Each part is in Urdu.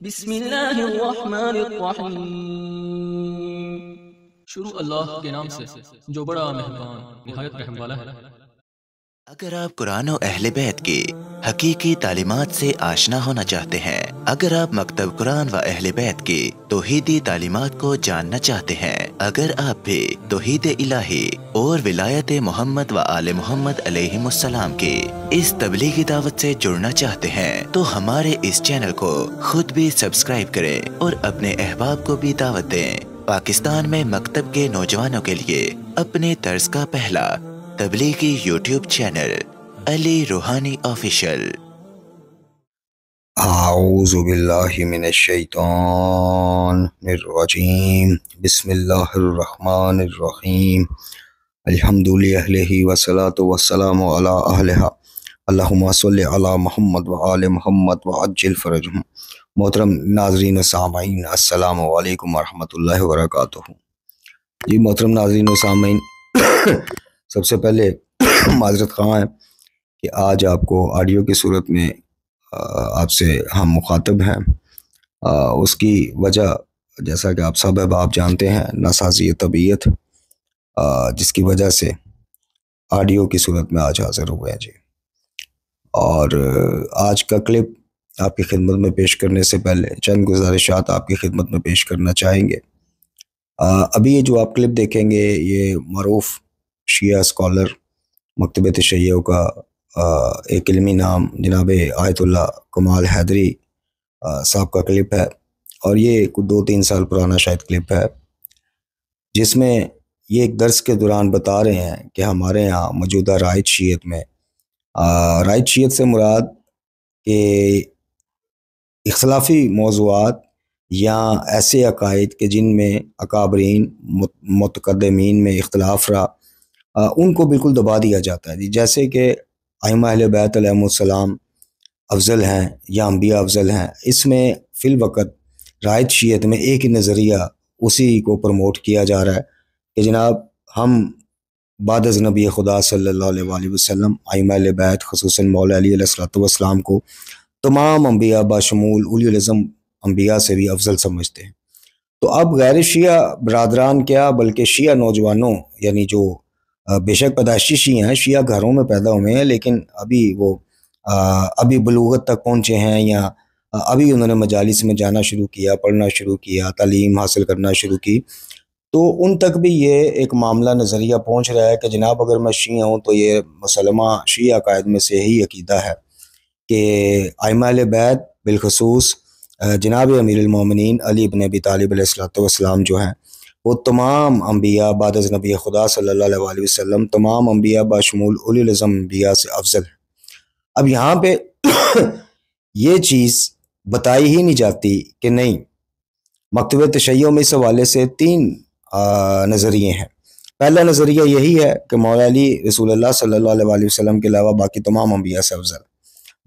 بسم اللہ الرحمن الرحیم۔ شروع اللہ کے نام سے جو بڑا مہربان نہایت رحم والا ہے۔ اگر آپ قرآن و اہل بیت کی حقیقی تعلیمات سے آشنا ہونا چاہتے ہیں، اگر آپ مکتب قرآن و اہل بیت کی توحیدی تعلیمات کو جاننا چاہتے ہیں، اگر آپ بھی توحید الہی اور ولایت محمد و آل محمد علیہم السلام کی اس تبلیغی دعوت سے جڑنا چاہتے ہیں تو ہمارے اس چینل کو خود بھی سبسکرائب کریں اور اپنے احباب کو بھی دعوت دیں۔ پاکستان میں مکتب کے نوجوانوں کے لیے اپنے طرز کا پہلا تبلیغی یوٹیوب چینل علی روحانی آفیشل۔ اعوذ باللہ من الشیطان الرجیم، بسم اللہ الرحمن الرحیم، الحمد للہ والصلاة والسلام علی اہلہا، اللہم صلی علی محمد و آل محمد وعجل فرجہم۔ محترم ناظرین و سامعین، السلام علیکم ورحمۃ اللہ وبرکاتہ۔ جی محترم ناظرین و سامعین، سب سے پہلے معذرت خواہ ہیں کہ آج آپ کو آڈیو کی صورت میں آپ سے ہم مخاطب ہیں۔ اس کی وجہ جیسا کہ آپ سب احباب جانتے ہیں، ناسازی طبیعت، جس کی وجہ سے آڈیو کی صورت میں آج حاضر ہوئے ہیں جی۔ اور آج کا کلپ آپ کی خدمت میں پیش کرنے سے پہلے چند گزارشات آپ کی خدمت میں پیش کرنا چاہیں گے۔ ابھی یہ جو آپ کلپ دیکھیں گے یہ معروف شیعہ اسکالر مکتبہ تشیع کا ایک علمی نام جناب آیت اللہ کمال حیدری صاحب کا کلپ ہے، اور یہ 2-3 سال پرانا شاید کلپ ہے، جس میں یہ ایک درس کے دوران بتا رہے ہیں کہ ہمارے ہاں موجودہ رائج شیعت میں رائج شیعت سے مراد کہ اختلافی موضوعات یا ایسے عقائد کہ جن میں اکابرین متقدمین میں اختلاف رہا، ان کو بالکل دبا دیا جاتا ہے جی۔ جیسے کہ ائمہ اہل بیت علیہم السلام افضل ہیں یا انبیاء افضل ہیں، اس میں فی الوقت رائج شیعت میں ایک ہی نظریہ اسی کو پروموٹ کیا جا رہا ہے کہ جناب ہم بعد از نبی خدا صلی اللہ علیہ وآلہ وسلم ائمہ اہل بیت خصوصاً مولا علی علیہ السلام کو تمام انبیاء باشمول اولی العزم انبیاء سے بھی افضل سمجھتے ہیں۔ تو اب غیر شیعہ برادران کیا بلکہ شیعہ نوجوانوں، یعنی جو بے شک پیدائشی شیعہ ہیں، شیعہ گھروں میں پیدا ہوئے ہیں لیکن ابھی بلوغت تک پہنچے ہیں، یا ابھی انہوں نے مجالس میں جانا شروع کیا، پڑھنا شروع کیا، تعلیم حاصل کرنا شروع کی، تو ان تک بھی یہ ایک معاملہ نظریہ پہنچ رہا ہے کہ جناب اگر میں شیعہ ہوں تو یہ مسلمہ شیعہ عقائد میں سے ہی عقیدہ ہے کہ ائمہ اہل بیت بالخصوص جناب امیر المومنین علی بن ابی طالب علیہ السلام جو ہیں وہ تمام انبیاء بعد از نبی خدا صلی اللہ علیہ وآلہ وسلم تمام انبیاء باشمول اولی العزم انبیاء سے افضل ہیں۔ اب یہاں پہ یہ چیز بتائی ہی نہیں جاتی کہ نہیں، مکتبہ تشیع میں اس حوالے سے 3 نظریے ہیں۔ پہلا نظریہ یہی ہے کہ مولا علی رسول اللہ صلی اللہ علیہ وآلہ وسلم کے علاوہ باقی تمام انبیاء سے افضل۔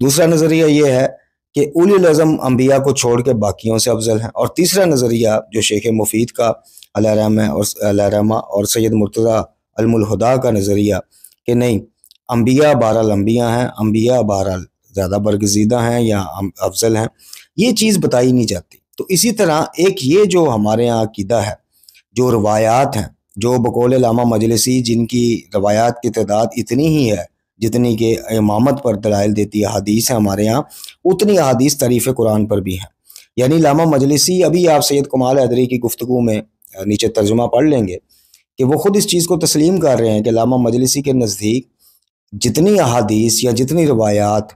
دوسرا نظریہ یہ ہے کہ اولی العزم انبیاء کو چھوڑ کے باقیوں سے افضل ہیں۔ اور تیسرا نظریہ جو شیخ مفید کا علیہ رحمہ اور سید مرتضیٰ علم الہدا کا نظریہ کہ نہیں، انبیاء بہرحال انبیاء ہیں، انبیاء بہرحال زیادہ برگزیدہ ہیں یا افضل ہیں، یہ چیز بتائی نہیں جاتی۔ تو اسی طرح ایک یہ جو ہمارے ہاں عقیدہ ہے، جو روایات ہیں، جو بقول علامہ مجلسی جن کی روایات کی تعداد اتنی ہی ہے جتنی کہ امامت پر دلائل دیتی احادیث ہے ہمارے ہاں، اتنی احادیث تعریف قرآن پر بھی ہیں۔ یعنی علامہ مجلسی، ابھی آپ سید کمال حیدری کی گفتگو میں نیچے ترجمہ پڑھ لیں گے کہ وہ خود اس چیز کو تسلیم کر رہے ہیں کہ علامہ مجلسی کے نزدیک جتنی احادیث یا جتنی روایات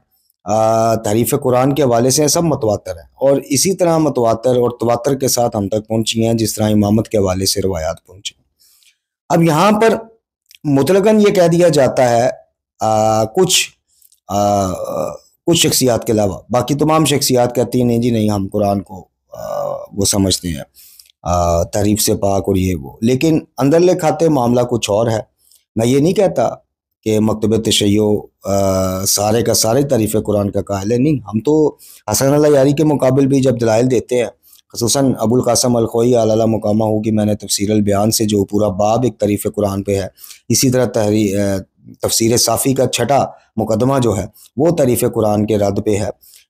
تعریف قرآن کے حوالے سے ہیں سب متواتر ہیں، اور اسی طرح متواتر اور تواتر کے ساتھ ہم تک پہنچی ہیں جس طرح امامت کے حوالے سے روایات پہنچی۔ اب یہاں پر مطلقاً یہ کہہ دیا جاتا ہے کچھ شخصیات کے علاوہ باقی تمام شخصیات کہتی ہیں نہیں جی نہیں، ہم قرآن کو وہ سمجھتے ہیں تعریف سے پاک اور یہ وہ، لیکن اندر لے کھاتے معاملہ کچھ اور ہے۔ میں یہ نہیں کہتا کہ مکتبہ تشیع سارے کا سارے تعریف قرآن کا قائل ہے، نہیں، ہم تو حسن اللہ یاری کے مقابل بھی جب دلائل دیتے ہیں، خصوصاً ابو القاسم الخوئی اعلیٰ مقامہ ہو کہ میں نے تفسیر البیان سے جو پورا باب ایک تعریف قرآن پہ ہے، اسی طرح تفسیر صافی کا 6واں مقدمہ جو ہے وہ تعریف قرآن کے رد پہ ہے،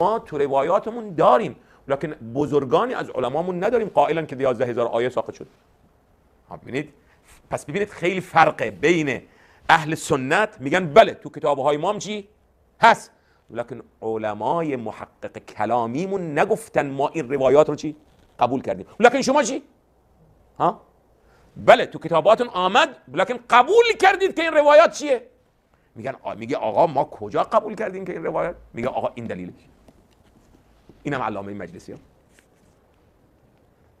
ما تو روایاتمون داریم لکن بزرگانی از علمامون نداریم قائلا که 11000 آیه ساخته شد. ببینید، پس ببینید خیلی فرقه بین اهل سنت میگن بله تو کتاب‌های ما هم چی هست، لکن علمای محقق کلامیمون نگفتن ما این روایات رو چی قبول کردیم، لکن شما چی ها بله تو کتاباتون آمد لکن قبول کردید که این روایات چیه. میگه آقا ما کجا قبول کردیم که این روایت، میگه آقا این دلیلش. اینم علامه مجلسی ها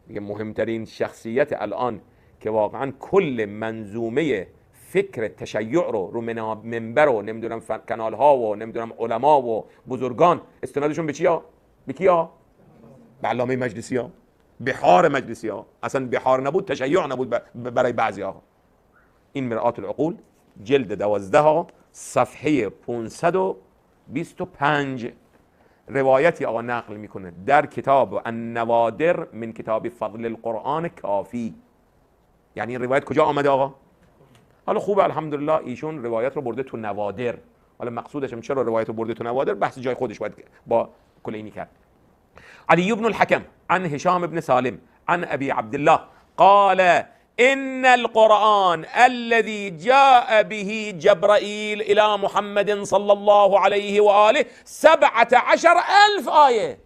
میگه مهمترین شخصیت الان که واقعا کل منظومه فکر تشیع رو منبر و نمیدونم کانال ها و نمیدونم علما و بزرگان استنادشون به چیا؟ به کیا؟ به علامه مجلسی ها، بحار مجلسی ها. اصلا بحار نبود تشیع نبود برای بعضی ها. این مرآت العقول جلد 12 ها صفحه 525 روایتی آقا نقل میکنه در کتاب النوادر من کتاب فضل القرآن کافی. یعنی این روایت کجا آمده آقا؟ حالا خوبه الحمدلله ایشون روایت رو برده تو نوادر. حالا مقصودش هم چرا روایت رو برده تو نوادر، بحث جای خودش باید با کلینی کرد. علی بن الحكم عن هشام بن سالم عن ابي عبد الله قال ان القرآن الذي جاء به جبرائيل الى محمد صلى الله عليه وآله 17,000 آیه.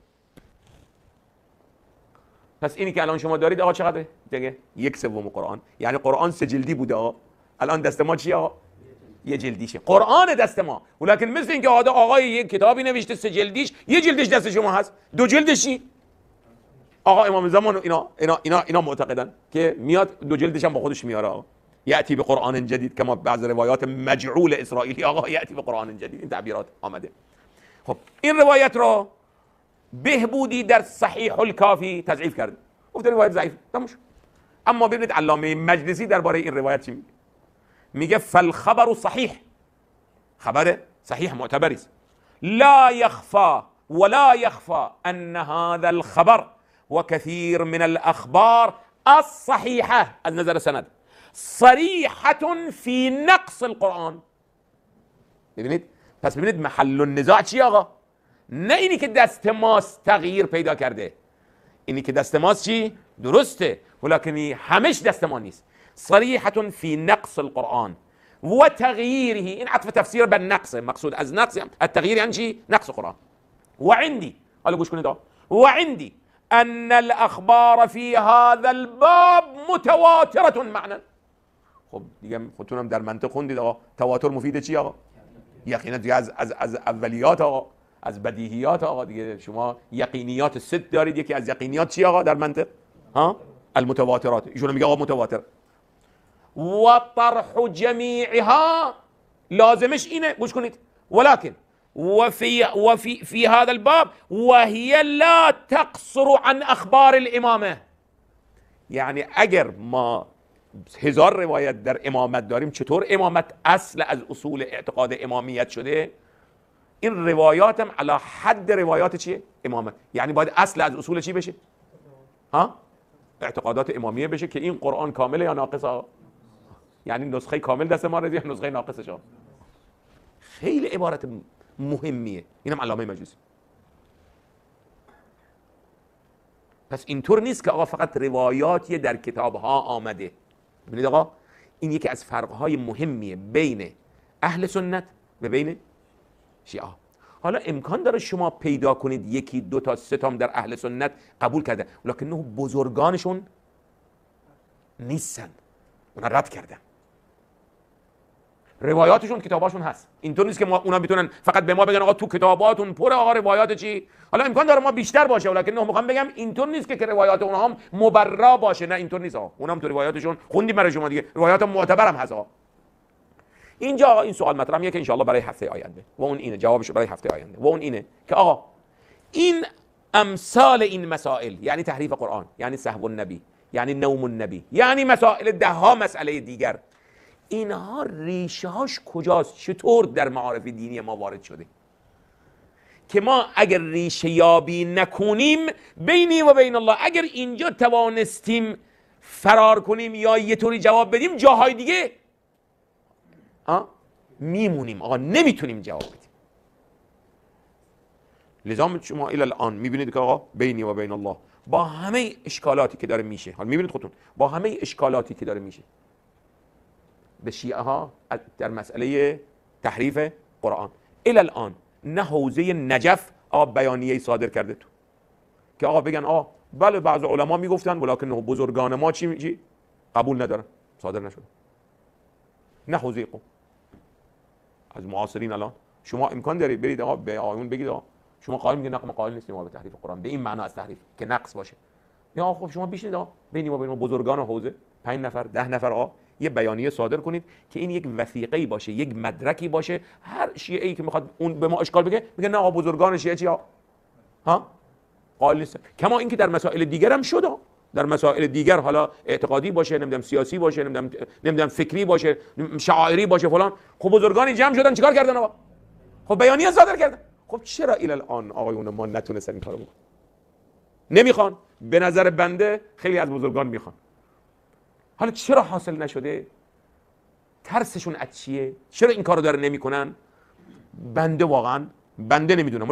پس اینی که الان شما دارید آقا چقدره؟ دیگه 1/3 قرآن. یعنی قرآن 3 جلدی بوده آقا، الان دست ما چیه آقا؟ 1 جلدیشه قرآن دست ما. ولکن مثل اینکه آقای یک کتابی نوشته 3 جلدیش، 1 جلدش دست شما هست، 2 جلدش چی؟ آقا امام زمان اینا معتقدن که میاد 2 جلدش هم با خودش میاره آقا. یأتی به قرآن جدید، کما بعض روایات مجعول اسرائیلی آقا یأتی به قرآن جدید، این تعبیرات آمده. خب این روایت رو بهبودی در صحیح الکافی تضعیف کرده، گفته روایت ضعیف تموش. اما ببینید علامه مجلسی درباره این روایت چی میگه؟ میگه فالخبر صحیح، خبر صحیح معتبری است. لا يخفى ولا يخفى ان هذا الخبر وكثير من الاخبار الصحيحه از نظر سند صریحة في نقص القرآن. ببینید، پس ببینید محل النزاع چی آقا؟ نه اینی که دست ماست تغییر پیدا کرده، اینی که دست ماست چی؟ درسته، ولكن همش دست ما نیست. صریحة في نقص القرآن و تغییره، این عطف تفسیر بر نقص، مقصود از نقص التغییر یعنی چی؟ نقص قرآن. و عندي حالا گوش کنید و عندي ان الاخبار في هذا الباب متواترة معنى. خب دیگه خودتونم در منطق خوندید آقا، تواتر مفید چی آقا؟ یقینات دیگه از اولیات آقا، از بدیهیات آقا دیگه. شما یقینیات ست دارید، یکی از یقینیات چی آقا در منطق؟ ها؟ المتواترات. ایشون میگه آقا متواتر. و طرح جمیعها، لازمش اینه، گوش کنید، ولكن وفي هذا الباب وهي لا تقصر عن اخبار الامامه. یعنی اگر ما 1000 روایت در امامت داریم، چطور امامت اصل از اصول اعتقاد امامیت شده؟ این روایات هم علی حد روایات چیه؟ امامت. یعنی باید اصل از اصول چی بشه؟ ها؟ اعتقادات امامیه بشه که این قرآن کامله یا ناقصه؟ یعنی نسخه کامل دست ما رسید یا نسخه ناقصش؟ خیلی عبارت مهمیه. اینم علامه مجلسی. پس اینطور نیست که آقا فقط روایاتی در کتابها آمده. ببینید آقا، این یکی از فرقهای مهمیه بین اهل سنت و بین شیعه. حالا امکان داره شما پیدا کنید یکی دو تا سه تام در اهل سنت قبول کرده، لکن نه بزرگانشون نیستن، اونا رد کردن. روایاتشون کتاباشون هست. اینطور نیست که ما اونا میتونن فقط به ما بگن آقا تو کتاباتون پر آقا روایات چی. حالا امکان داره ما بیشتر باشه، ولی نه میخوام بگم اینطور نیست که روایات اونها هم مبرا باشه. نه اینطور نیست آقا. اونها هم تو روایاتشون خوندیم برای شما دیگه، روایات معتبرم هست آقا. اینجا آقا این سوال مطرح میشه که ان شاء الله برای هفته آینده، و اون اینه جوابش برای هفته آینده، و اون اینه که آقا این امثال این مسائل، یعنی تحریف قرآن، یعنی سهو النبی، یعنی نوم النبی، یعنی مسائل ده ها مسئله دیگر، اینها ریشه هاش کجاست؟ چطور در معارف دینی ما وارد شده؟ که ما اگر ریشه یابی نکنیم بینی و بین الله، اگر اینجا توانستیم فرار کنیم یا یه طوری جواب بدیم، جاهای دیگه میمونیم آقا، نمیتونیم جواب بدیم. لذا شما الی الان میبینید که آقا بینی و بین الله با همه اشکالاتی که داره میشه، حالا میبینید خودتون با همه اشکالاتی که داره میشه، به شیعه ها در مسئله تحریف قرآن الی الان نه حوزه نجف آقا بیانیه صادر کرده تو که آقا بگن آقا بله بعض علما میگفتن ولکن بزرگان ما چی قبول ندارن، صادر نشده. نه حوزه قوم. از معاصرین الان شما امکان دارید برید آقا به آقایون بگید آقا شما قائل میگید نه ما قائل نیستیم ما به تحریف قرآن، به این معنا از تحریف که نقص باشه. یا آقا خب شما بشینید آقا بینی و بین بزرگان حوزه 5 نفر 10 نفر آقا یه بیانیه صادر کنید که این یک وثیقه‌ای باشه، یک مدرکی باشه. هر شیعه‌ای که میخواد اون به ما اشکال بگه میگه نه آقا بزرگان شیعه چی ها قائل نیستن. کما اینکه در مسائل دیگر هم شد، در مسائل دیگر حالا اعتقادی باشه، نمیدونم سیاسی باشه، نمیدونم فکری باشه، شاعری باشه فلان، خب بزرگانی جمع شدن چیکار کردن آقا؟ خب بیانیه صادر کردن. خب چرا الی الان آقایون ما نتونستن این کارو بکنن؟ نمیخوان. به نظر بنده خیلی از بزرگان میخوان. حالا چرا حاصل نشده؟ ترسشون از چیه؟ چرا این کارو داره نمیکنن؟ بنده واقعا نمیدونم.